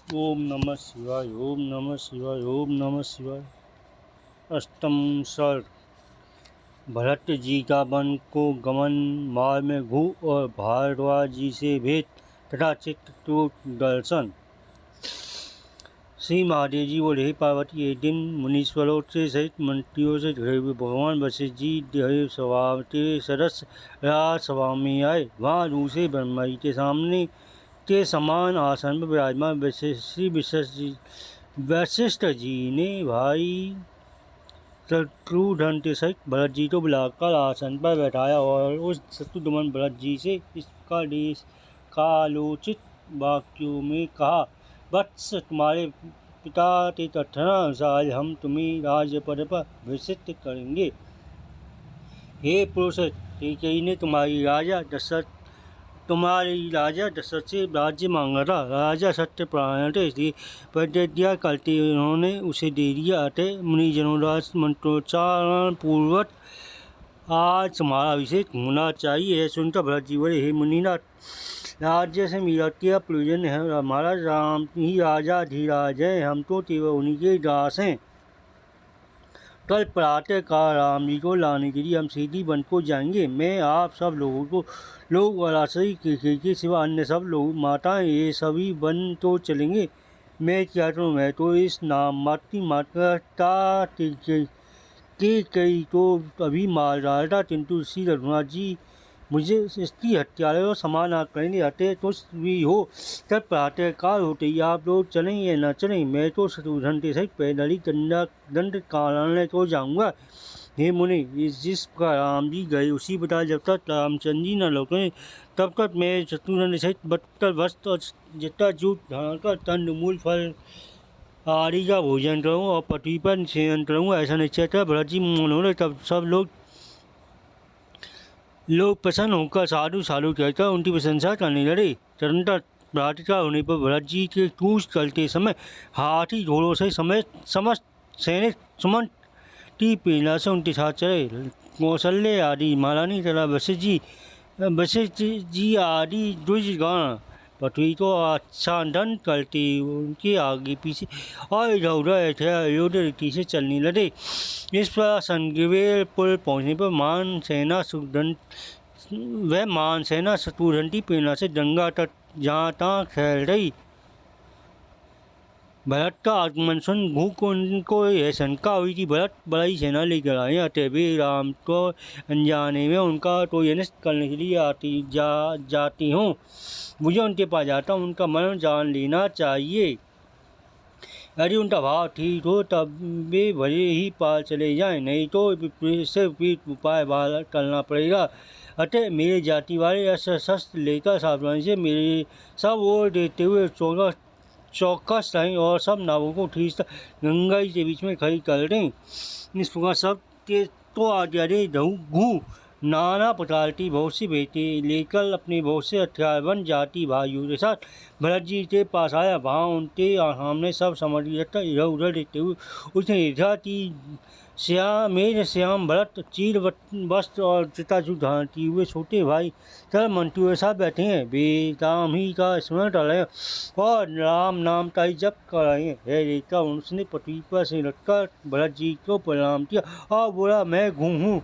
ओम नमः शिवाय, ओम नमः शिवाय, ओम नमः शिवाय। अष्टम सर्ग। भरत जी का वन को गमन, मार्ग में घू और भारद्वाज जी से भेंट तथा चित्रकूट दर्शन। श्री महादेव जी बोले, हे पार्वती, एक दिन मुनीश्वरों से सहित मंत्रियों से घिरे हुए भगवान वशिष्ठ जी देव स्वभाव के सदस्य राजसभा में आए। वहाँ दूसरे ब्रह्मा जी के सामने के समान आसन पर विराजमान वशिष्ठ जी ने भाई शत्रुघ्न के सहित भरत जी को बुलाकर आसन पर बैठाया और उस शत्रुघ्न भरत जी से इस प्रकार देश कालोचित वाक्यों में कहा, वत्स, तुम्हारे पिता के कथनानुसार हम तुम्हें राज्य पद पर विशिष्ट करेंगे। हे पुरुष, कैकेयी ने तुम्हारी राजा दशरथ से राज्य मांगा था। राजा सत्यपरायण थे, इसलिए प्रतिज्ञा करते उन्होंने उसे दे दिया। अतः मुनिजनों द्वारा मंत्रोच्चारण पूर्वक आज तुम्हारा अभिषेक होना चाहिए। है सुनकर भरत जी बोले, हे मुनिनाथ, राज्य से मेरा क्या प्रयोजन है? हमारा राम ही राजा धीराज है, हम तो केवल उन्हीं के दास हैं। कल प्रातः काल राम जी को लाने के लिए हम सीधी वन को जाएंगे। मैं आप सब लोग और आश्रय के सिवा अन्य सब लोग, माताएं, ये सभी वन तो चलेंगे। मैं क्या करूँ? मैं तो इस नाम माता के कई तो अभी मार डाला था, किंतु श्री रघुनाथ जी मुझे इसकी हत्यारे और समान आप करेंगे। अतः कुछ भी हो, तब प्रातः काल होते ही आप लोग चलें या न चलें, मैं तो शत्रुघ्न के सहित पैदल ही दंड कारण्य तो जाऊँगा। हे मुनि, जिस प्रकार राम जी गए उसी प्रकार जब तक रामचंद्र जी न लौटे तब तक मैं शत्रुघ्न के सहित बदतर वस्त्र और जटा जूट धारण कर तंड मूल फल आदि का भोजन करूँ और पृथ्वी पर शयन करूँगा। ऐसा निश्चय था। भरत जी उन्होंने तब सब लोग प्रसन्न होकर साधु साधु कहकर उनकी प्रशंसा करने लगे। तदनंतर प्रातःकाल होने पर भरत जी के कूच करते समय हाथी घोड़ों से समस्त सैनिक सुमंत की प्रेरणा से उनके साथ चले। कौशल्य आदि महारानी तथा वशिष्ठ जी आदि द्विजगण पृथ्वी को आच्छादन करते उनके आगे पीछे और इधर उधर अयोध्या रीति से चलने लगे। इस पर संगवेल पुल पहुँचने पर मान सेना शत्रुघ्न की प्रेरणा से गंगा तट जहाँ तहाँ फैल रही। भरत का आगमन सुन को यह शंका हुई कि भरत बड़ी सेना लेकर आए, अतः वे राम को अनजाने में उनका तो अनिष्ट करने के लिए जाती हूँ। मुझे उनके पास जाता हूँ, उनका मरण जान लेना चाहिए। यदि उनका भाव ठीक हो तब वे भले ही पार चले जाएं, नहीं तो से विपरीत उपाय करना पड़ेगा। अतः मेरे जाति वाले अस्त्र शस्त्र लेकर सावधानी से मेरे सब ओर देते हुए चौकस रहें और सब नावों को ठीक गंगा जी के बीच में खड़ी कर दें। इस प्रकार सब के तो आज्ञा दे घू नाना प्रकार की बहुत सी बेटी लेकर अपने बहुत से हथियारबंद जाति भाइयों के साथ भरत जी के पास आया। वहाँ उनके सामने सब समझ इधर उधर देखते हुए उसने देखा कि श्याम भरत चीर वस्त्र और चिताचू धारण किए हुए छोटे भाई तरह मंत्रियों के साथ बैठे हैं। वे राम ही का स्मरण कर रहे हैं और राम नाम का ही जप कर रहे हैं। है देखा उसने पृथ्वी पर से रखकर भरत जी को प्रणाम किया और बोला, मैं घूम हूँ।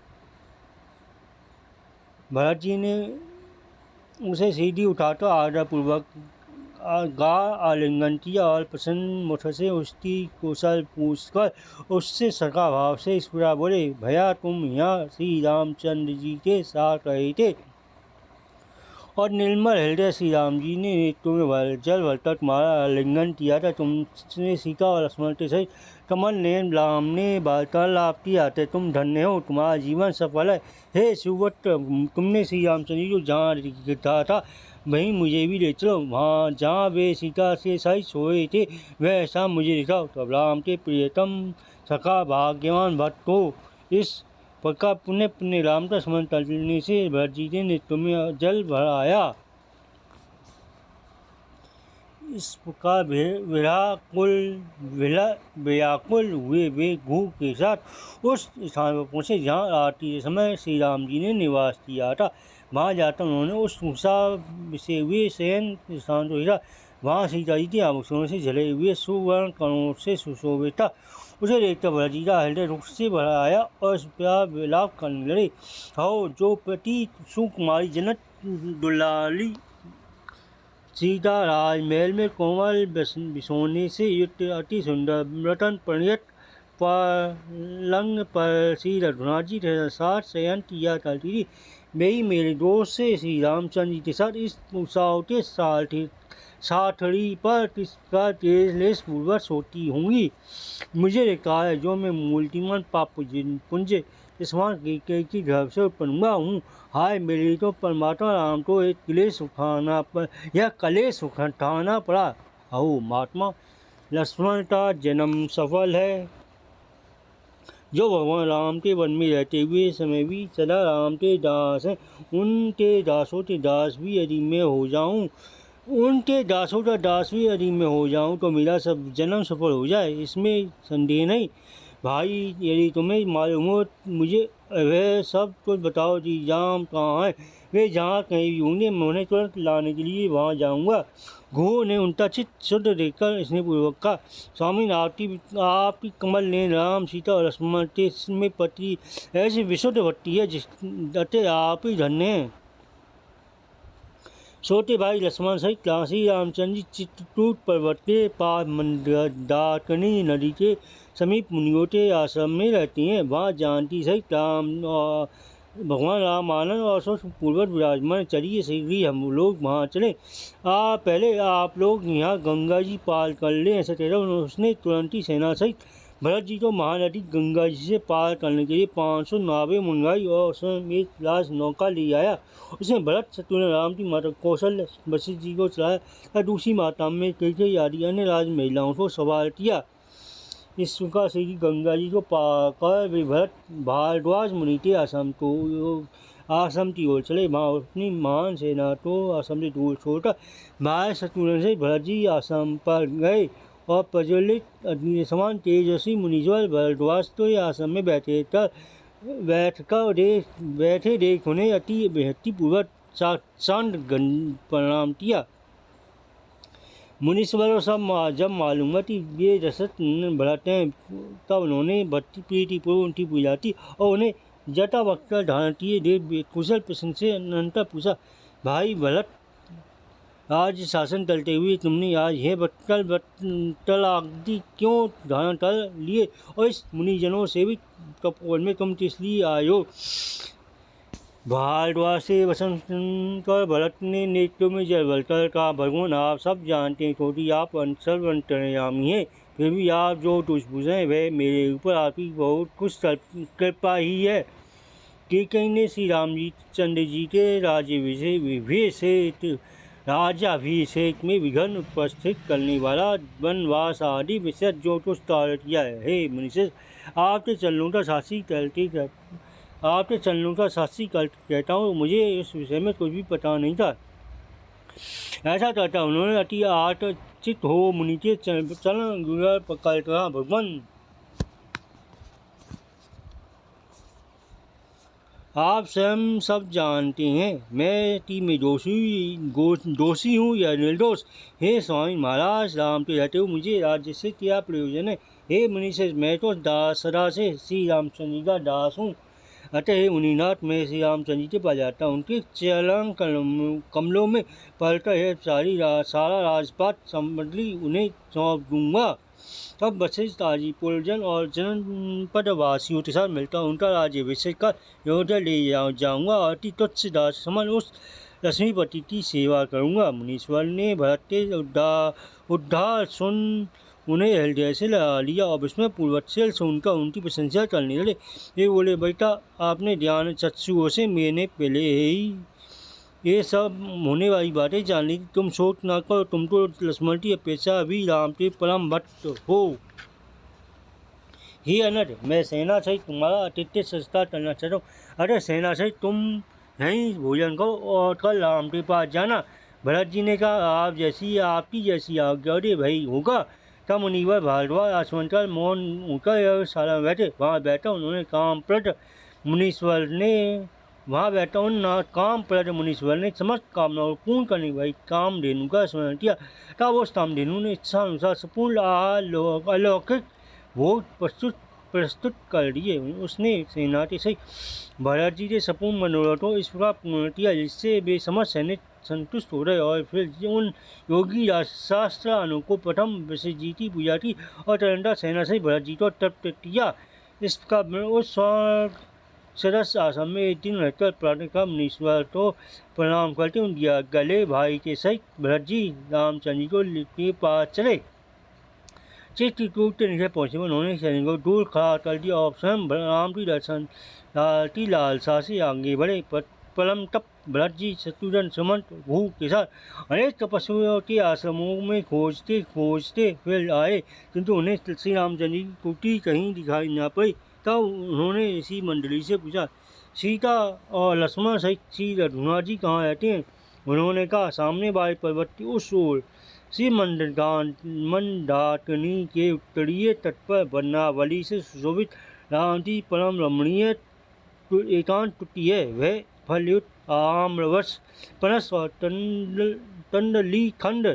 भरत जी ने उसे सीधी उठाकर आदरपूर्वक आलिंगन किया और प्रसन्न मुख से उसकी कुशल पूछकर उससे सका भाव से इस प्रकार बोले, भैया तुम यहाँ श्री रामचंद्र जी के साथ रहे थे और निर्मल हृदय श्री राम जी ने तुम्हें जल भरकर तुम्हारा आलिंगन किया था। तुमने सीता और लक्ष्मण के सहित कमल नयन राम ने वार्तालाप किया था। तुम धन्य हो, तुम्हारा जीवन सफल है। हे सुवत्र, तुमने श्री रामचंद्र जी को जहाँ लिखा था वहीं मुझे भी ले चलो। वहाँ जहाँ वे सीता से सहित सोए थे वह ऐसा मुझे दिखाओ। तब राम के प्रियतम सखा भाग्यवान भक्त हो। इस प्रकार पुण्य पुण्य राम का स्मरण करने से भरत जी ने तुम्हें जल भराया। इस प्रकार व्याकुल हुए वे घू के साथ उस स्थान पर पहुँचे जहाँ आरती के समय श्री राम जी ने निवास किया था। वहाँ जाकर उन्होंने उस उषा से हुए शयन स्थान को देखा। वहाँ सीता जी के आभूषणों से जले हुए सुवर्ण कणों से सुशोभित था। उसे देखकर भरत जी का हृदय रुख से भर आया और इस प्यार विलाप करने लगे। हो जो पति सुकुमारी जनक दुलाली सीता राजमहल में कोमल बिसोने से युक्त अति सुंदर रतन परिणत पलंग पर श्री रघुनाथ जी के साथ शयन किया करती थी। वही मेरे दोस्त से श्री रामचंद्र जी के साथ इस उसावते साथड़ी पर किसका तेजलेस पूर्वक सोती होंगी। मुझे लिखा है जो मैं मूर्तिमान पाप पुंज स्मरण की घर से उत्पन्न हुआ हूँ। हाय मेरे तो परमात्मा राम को एक क्लेश उठाना पर यह कलेश उठाना पड़ा। हो महात्मा लक्ष्मण का जन्म सफल है जो भगवान राम के वन में रहते हुए समय भी सदा राम के दास हैं। उनके दासों के दास भी यदि मैं हो जाऊं उनके दासों का दास भी यदि मैं हो जाऊं तो मेरा सब जन्म सफल हो जाए, इसमें संदेह नहीं। भाई यदि तुम्हें मालूम हो मुझे वह सब कुछ बताओ जी जाम कहाँ है। वे जहाँ कहीं भी होंगे मैं उन्हें तुरंत लाने के लिए वहाँ जाऊँगा। घोर ने उनका चित्त शुद्ध देखकर इसने पूर्वक कहा, स्वामी आपकी कमल ने राम सीता और लक्ष्मण के में पति ऐसी विशुद्ध भक्ति है जिस अतः आप ही धन्य हैं। छोटे भाई लक्ष्मण सहित काशी रामचंद्र जी चित्रकूट पर्वत के पास मंदाकिनी नदी के समीप मुनियों के आश्रम में रहते हैं। वहाँ जानकी सहित भगवान राम आनंद और पूर्वक विराजमान। चलिए शीघ्र हम लोग वहाँ चले। पहले आप लोग यहाँ गंगा जी पार कर लें। ऐसा कह रहा उसने तुरंत ही सेना सहित भरत जी को महानदी गंगा जी से पार करने के लिए 500 नावें मंगाई और उसमें एक राज नौका ले आया। उसने भरत शत्रुघ्न राम की माता कौशल वशिष्ठ जी को चलाया और दूसरी माता में कई आदि अन्य राज महिलाओं को सवार किया। इस प्रकार से गंगा जी को पाकर वे भरत भारद्वाज मुनि के आश्रम की ओर चले। वहाँ अपनी महान सेना को आश्रम से दूर छोड़कर भाई शत्रुघ्न से भरत जी आश्रम पर गए और प्रज्वलित अग्नि समान तेजस्वी मुनीश्वर भरद्वाज तो आश्रम में बैठे देख उन्हें अति भक्तिपूर्वक साष्टांग प्रणाम किया। मुनीश्वरों सब जब मालूम हुआ कि ये रसद भरत हैं तब उन्होंने भक्ति प्रीतिपूर्वक उनकी पूजा की और उन्हें जटा वक्र धारण किए देव कुशल प्रश्न से अनंतर पूछा, भाई भरत आज शासन करते हुए तुमने आज यह बत्तल आदि क्यों धारण कर लिए और इस मुनिजनों से भी तपोवन में तुम किस लिए आए हो। भारद्वाज से वचन कर भरत ने नेत्रों में जल भरकर कहा, भगवान आप सब जानते हैं क्योंकि आप सर्वंतर्यामी हैं, फिर भी आप जो कुछ पूछें वह मेरे ऊपर आपकी बहुत कुछ कृपा ही है। कि कहीं ने श्री राम जी चंद्र जी के राजाभिषेक में विघ्न उपस्थित करने वाला वनवास आदि विषय जो कुछ कार्य किया है। हे मुनिश्रेष्ठ आपके चरणों का साक्षी कहता हूँ, मुझे इस विषय में कुछ भी पता नहीं था। ऐसा कहता उन्होंने अति आर्चित हो मुनि के चरण पकड़ कहा, भगवान आप स्वयं सब जानते हैं मैं कि मैं दोषी हूँ या निर्दोष। हे स्वामी महाराज राम के रहते हुए मुझे राज्य से क्या प्रयोजन है। हे मुनिश्रेष्ठ मैं तो सदा से श्री रामचंद्र जी का दास हूँ, अतः हे मुनिनाथ मैं श्री रामचंद्र जी के पास जाता हूँ, उनके चरण कमलों में पढ़कर यह सारा राजपाट संबंधी उन्हें सौंप दूंगा। तब वशिष्ठ आदि पूर्वजन और जनपद वासियों के साथ मिलकर उनका राज्याभिषेक कर अयोध्या ले जाऊँगा और अति तुच्छ दास समान उस लक्ष्मीपति की सेवा करूँगा। मुनीश्वर ने भरत के उद्धार सुन उन्हें हृदय से लगा लिया और विस्मय पूर्वक से सुनकर उनकी प्रशंसा करने लगे। ये बोले, बेटा आपने ध्यान चक्षुओं से मैंने पहले ही ये सब होने वाली बातें जान ली, तुम शोक न करो, तुम तो लक्ष्मण की अपेक्षा भी राम के परम भक्त हो। हे अनट मैं सेना सहित तुम्हारा आतिथ्य सत्कार करना चाहता हूँ, अरे सेना सहित तुम यहीं भोजन करो और कल राम के पास जाना। भरत जी ने कहा, आपकी जैसी आज्ञा दे भाई होगा। तब मुनिवर भारद्वाज आचमन कर मौन होकर सारा बैठे। वहाँ बैठा उन्होंने कामप्रद मुनीश्वर ने वहाँ बैठा उन काम प्रद मुनीश्वर ने समस्त कामनाओं को पूर्ण करने वाली कामधेनु का स्मरण किया। तब उस कामधेनु ने इच्छा अनुसार संपूर्ण अलौकिक भोग प्रस्तुत कर दिए। उसने सेनापति से भरत जी के संपूर्ण मनोरथों इस प्रकार पूर्ण किया जिससे वे समस्त सैनिक संतुष्ट हो रहे और फिर उन योगी शास्त्रानुओं को प्रथम विशेष जी की पूजा की और तदनंतर सेना से भरत जी को तर्पण किया। इसका उस सदस्य आश्रम में एक दिन रहकर प्रातः काल मुनीश्वर को प्रणाम करते उनके गले भाई के सहित भरत जी रामचंद्र जी को के पास चले। चित्रकूट के नीचे पहुंचे उन्होंने सैनिक को दूर खड़ा कर दिया और स्वयं राम की दर्शन की लालसा से आगे बढ़े। परम तप भरत जी शत्रुघ्न सुमंत भू के साथ अनेक तपस्वियों के आश्रमों में खोजते खोजते फिर आए, किंतु उन्हें श्री रामचंद्र जी की कुटी कहीं दिखाई न पड़ी। तब उन्होंने इसी मंडली से पूछा, सीता और लक्ष्मण सहित श्री रघुनाथ जी कहाँ रहते हैं? उन्होंने कहा, सामने वाले पर्वत की उस ओर श्री मंदाकिनी के उत्तरीय तट पर वनावली से सुशोभित राम की परम रमणीय एकांत कुटी है। वह फलयुक्त आम्रवश पनस और तंडली खंड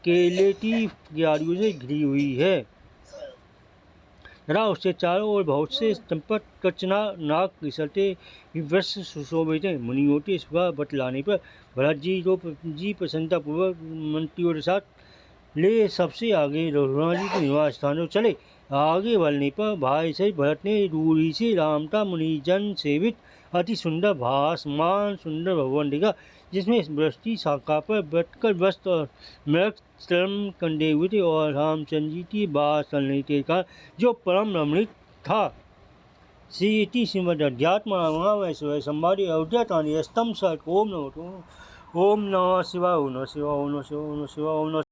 केले की क्यारियों से घिरी हुई है तथा उससे चारों ओर बहुत से चंपक कचना नाग फिसलते वृक्ष सुशोभित हैं। मुनियों के इस प्रकार बतलाने पर भरत जी को प्रसन्नतापूर्वक मंत्रियों के साथ ले सबसे आगे रघुनाथ जी के निवास स्थानों चले। आगे बढ़ने पर भाई सहित भरत ने दूरी से राम का मुनिजन सेवित अति सुंदर भासमान सुंदर भवन देखा, जिसमें वृष्टि शाखा पर बैठकर वस्त्र और मृग श्रम कंधे हुए थे और रामचंद्र जी की बात चलने के कारण जो परम रमणीक था। श्री श्रीमद अध्यात्म रामायण संवादी अयोध्या कहानी स्तंभ सहित ओम नमः शिवाय ओम नमः शिवाय ओम नमः शिवाय ओम नमः शिवाय ओम नमः शिवाय ओम नमः